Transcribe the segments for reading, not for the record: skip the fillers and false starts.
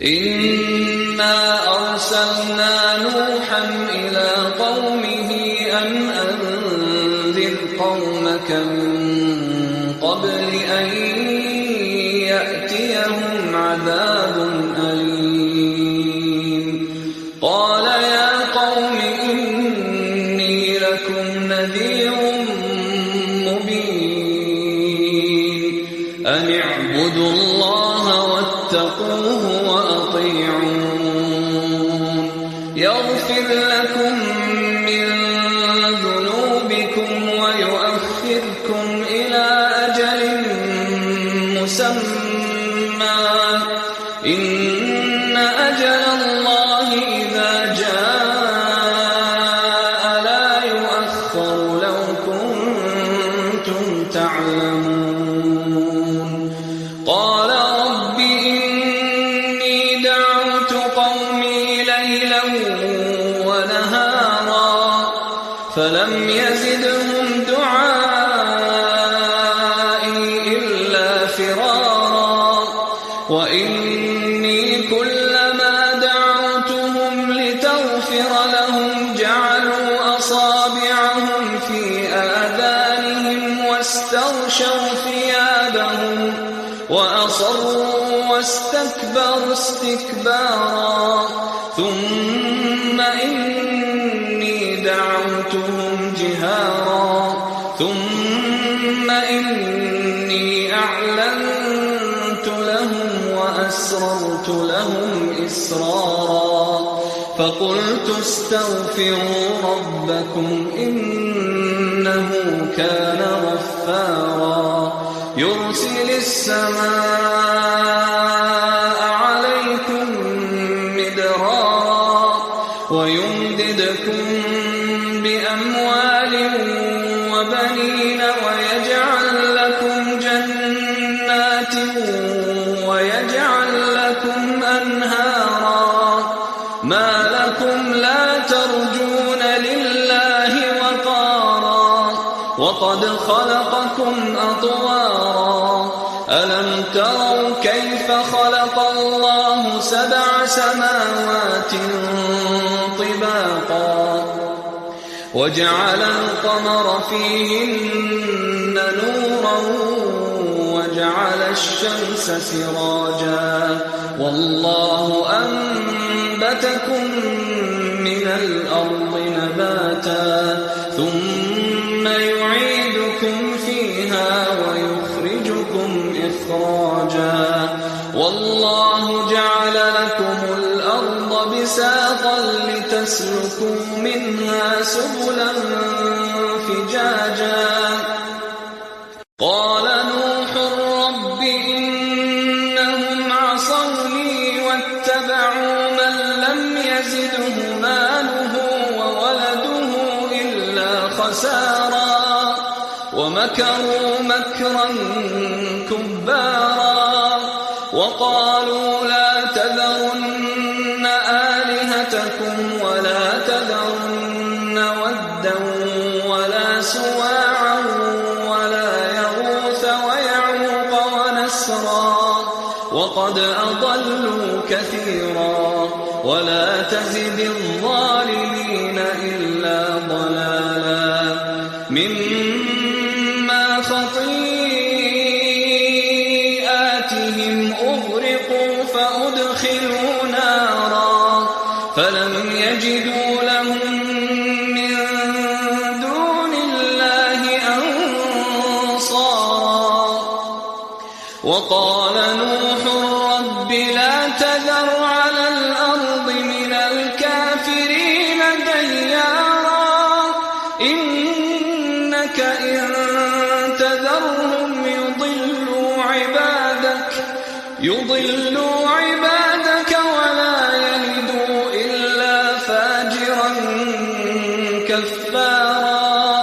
إنا أرسلنا نوحا إلى قومه أن أنذر قومك من قبل أن يأتيهم عذاب أليم قال يا قوم إني لكم نذير مبين أن اعبدوا الله واتقوه وأطيعون يغفر لكم من ذنوبكم ويؤخركم إلى أجل مسمى إن أجل الله إذا جاء لا يؤخر لو كنتم تعلمون قال رب إني دعوت قومي ليلا ونهارا فلم يزدهم دعائي إلا فرارا وإني كلما دعوتهم لتغفر لهم جعلوا أصابعهم في آذانهم واستغشوا ثيابهم وأصروا واستكبروا استكبارا ثم إني دعوتهم جهارا ثم إني أعلنت لهم وأسررت لهم إسرارا فقلت استغفروا ربكم إنه كان غفارا يرسل السماء عليكم مدرارا ويمددكم بأموال وبنين ويجعل لكم جنات ويجعل لكم أنهارا ما لكم لا ترجون لله وقارا وقد خلقكم أطوارا ألم تروا كيف خلق الله 7 سماوات طباقا وجعل القمر فيهن نورا وجعل الشمس سراجا والله أنبتكم من الأرض نباتا ثم يعيدكم فيها ويخرجكم إخراجا والله جعل لكم الأرض بساطا لتسلكوا منها سبلا فجاجا قال نوح رب إنهم عصوني واتبعوا من لم يزده ماله وولده إلا خسارا ومكروا مكرا كبارا وقالوا لا تذرن آلهتكم ولا تذرن ودا ولا سواعا ولا يغوث ويعوق ونسرا وقد أضلوا كثيرا ولا تزد الظالمين إلا ضلالا مما خطيئاتهم أغرقوا فأدخلوا نارا فلم يجدوا لهم من دون الله أنصارا وقال نوح رب لا تذر على الأرض من الكافرين ديارا إنك إن تذرهم يضلوا عبادك ولا يلدوا إلا فاجرا كفارا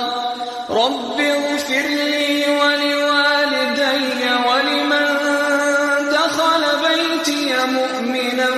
رب اغفر لي ولوالدي ولمن دخل بيتي مؤمنا